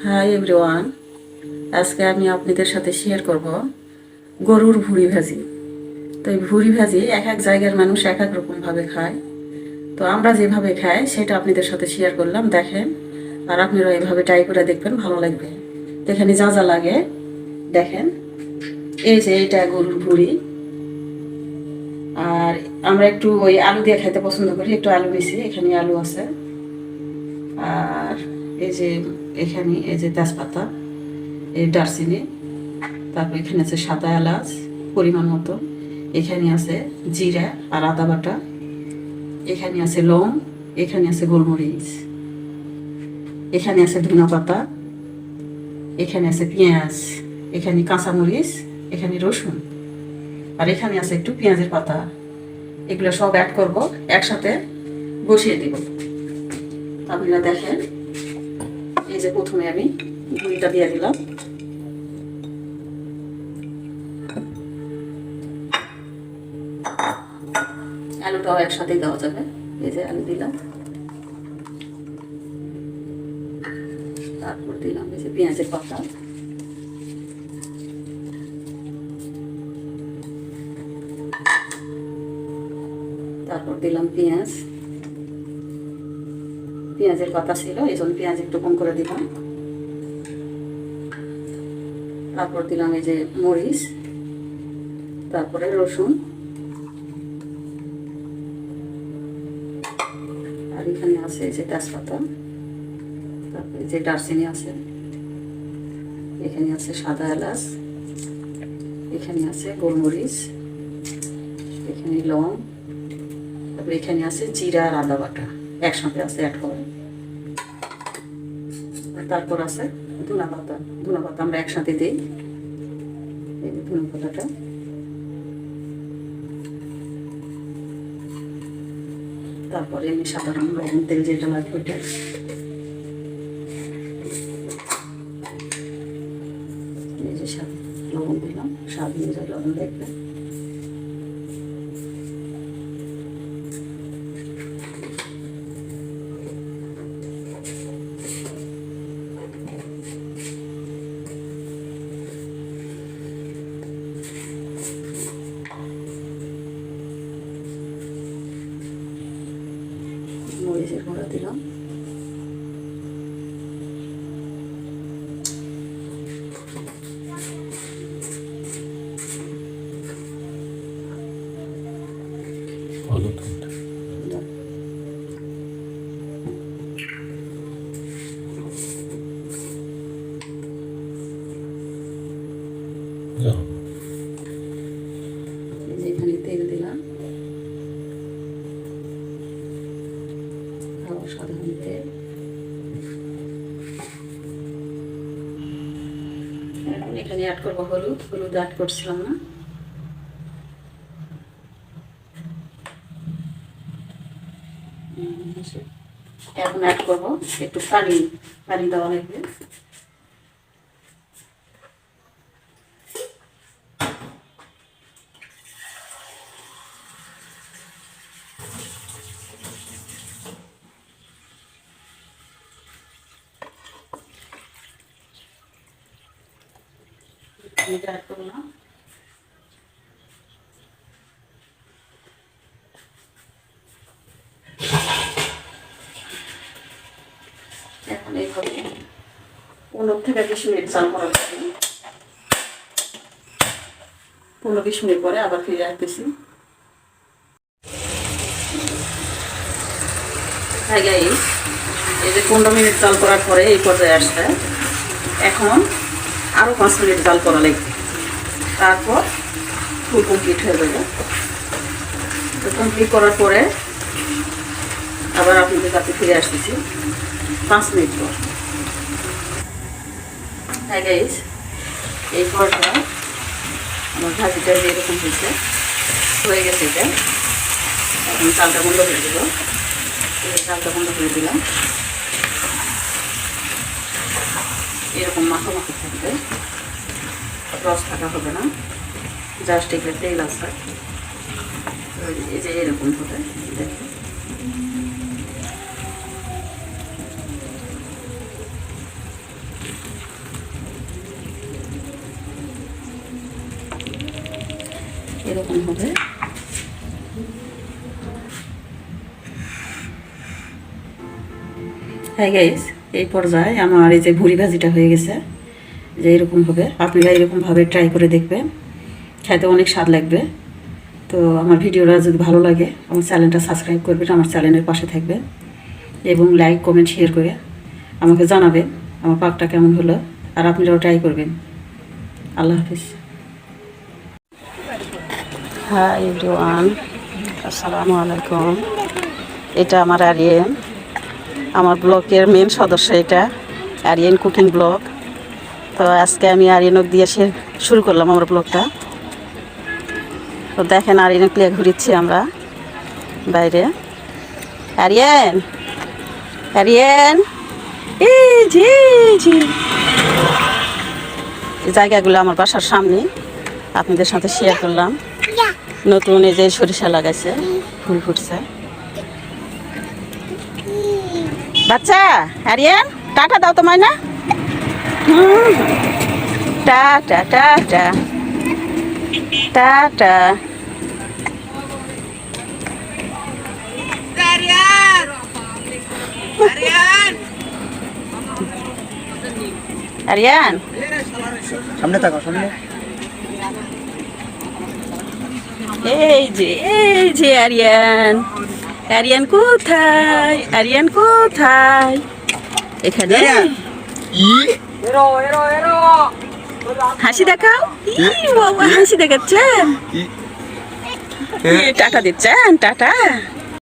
Hi everyone, আজকে আমি আপনাদের সাথে শেয়ার করব গরুর ভুঁড়ি ভাজি। তো এই ভুঁড়ি ভাজি এক এক জায়গার মানুষ এক এক রকমভাবে খায়। তো আমরা যেভাবে খাই সেটা আপনাদের সাথে শেয়ার করলাম, দেখেন। আর আপনারা এইভাবে ট্রাই করে দেখবেন, ভালো লাগবে। তো এখানে যা যা লাগে দেখেন। এই যে এটা গরুর ভুঁড়ি। আর আমরা একটু ওই আলু দিয়ে খাইতে পছন্দ করি, একটু আলু নিছি, এখানে আলু আছে। আর এই যে এখানে এই যে তেজপাতা, এই দারচিনি, তারপর এখানে আছে সাদা এলাচ পরিমাণ মতো, এখানে আছে জিরা আর আদা বাটা, এখানে আছে লং, এখানে আছে গোলমরিচ, এখানে আছে ধনিয়া পাতা, এখানে আছে পেঁয়াজ, এখানে কাঁচামরিচ, এখানে রসুন, আর এখানে আছে একটু পেঁয়াজের পাতা। এগুলো সব অ্যাড করব, একসাথে বসিয়ে দেব। আপনারা দেখেন, এই যে প্রথমে আমি ভুঁড়িটা দিয়ে দিলাম। আলুটাও একসাথে দেওয়া যাবে। এই যে আলু দিলাম, তারপর দিলাম এই যে পেঁয়াজের পাতা, তারপর দিলাম পেঁয়াজ। পেঁয়াজের পাতা ছিল এই জন্য পেঁয়াজ একটু কম করে দিলাম। তারপর দিলাম এই যে মরিচ, তারপরে রসুন, আর এখানে আছে এই যে তেজপাতা, তারপরে যে দারচিনি আছে, এখানে আছে সাদা এলাচ, এখানে আছে গোলমরিচ, এখানে লং, তারপরে এখানে আছে জিরা আর আদা বাটা একসাথে আছে অ্যাড করে। তারপর আছে ধনিয়া পাতা। ধনিয়া পাতা আমরা একসাথে দিই, এই যে ধনিয়া পাতাটা। তারপরে আমি সাধারণ লবণ তেল যেটা লাগবে ওইটা, এই যে লবণ দিলাম, স্বাদ অনুযায়ী লবণ দেখবে। মরিচের গুঁড়া দিলাম, হলুদ এখানে তেল দিলাম, সাধারণ তেল। এখন এখানে অ্যাড করবো হলুদ। হলুদ অ্যাড করছিলাম না। এখন অ্যাড করবো একটু পানি। পানি দেওয়া লাগবে। অ্যাড করলাম। এখন এইভাবে 15 থেকে 20 মিনিট চাল করা যাবে। 15-20 মিনিট পরে আবার ফিরে আসতেছি। হ্যাঁ গাইস, এই যে 15 মিনিট জাল করার পরে এই পর্যায়ে আসছে। এখন আরও 5 মিনিট জাল করা লাগবে, তারপর ফুল কমপ্লিট হয়ে যাবে। তো কমপ্লিট করার পরে আবার আপনাদের কাছে ফিরে আসতেছি 5 মিনিট পর। হ্যাঁ গাইস, এই পর্যায়ে আমার ভাজিটা যেরকম হয়ে গেছে, এটা এখন চালটা বন্ধ করে দেবো। চালটা বন্ধ করে দিলাম। এরকম মাখো মাখো থাকবে, রস থাকা হবে না, জাস্ট এগুলো তেল আছে। এই যে এরকম হবে, দেখো। এরকম হবে। হ্যাঁ গাইস, এই পর্যায়ে আমার এই যে ভুড়ি ভাজিটা হয়ে গেছে, যে এরকম হবে। আপনারা এরকমভাবে ট্রাই করে দেখবেন, খেতে অনেক স্বাদ লাগবে। তো আমার ভিডিওটা যদি ভালো লাগে আমার চ্যানেলটা সাবস্ক্রাইব করবেন, আমার চ্যানেলের পাশে থাকবেন এবং লাইক কমেন্ট শেয়ার করে আমাকে জানাবেন আমার পাকটা কেমন হলো, আর আপনারাও ট্রাই করবেন। আল্লাহ হাফিজ। হাই এভরিওয়ান, আসসালামু আলাইকুম। এটা আমার আরিয়ান, আমার ব্লগের মেন সদস্য। এটা আরিয়ান কুকিং ব্লগ। তো আজকে আমি আরিয়ানক দিয়ে শুরু করলাম আমার ব্লগটা। তো দেখেন আরিয়ানক নিয়ে ঘুরিচ্ছি আমরা বাইরে। আরিয়ান, আরিয়ান, এই জি জি, এই জায়গাগুলো আমার বাসার সামনে আপনাদের সাথে শেয়ার করলাম। নতুন এই যে সরিষা লাগাইছে, ফুল ফুটছে। বাচ্চা আরিয়ান, টাটা দাও তো মাইনা। Tata tata tata. আরিয়ান সামনে তাকাও, সামনে। এই যে আরিয়ান, আরিয়ান কোথায়, আরিয়ান কোথায়? এখানে হাসি দেখাও। বাবা হাসি দেখাচ্ছেন, টাটা দিচ্ছেন, টাটা।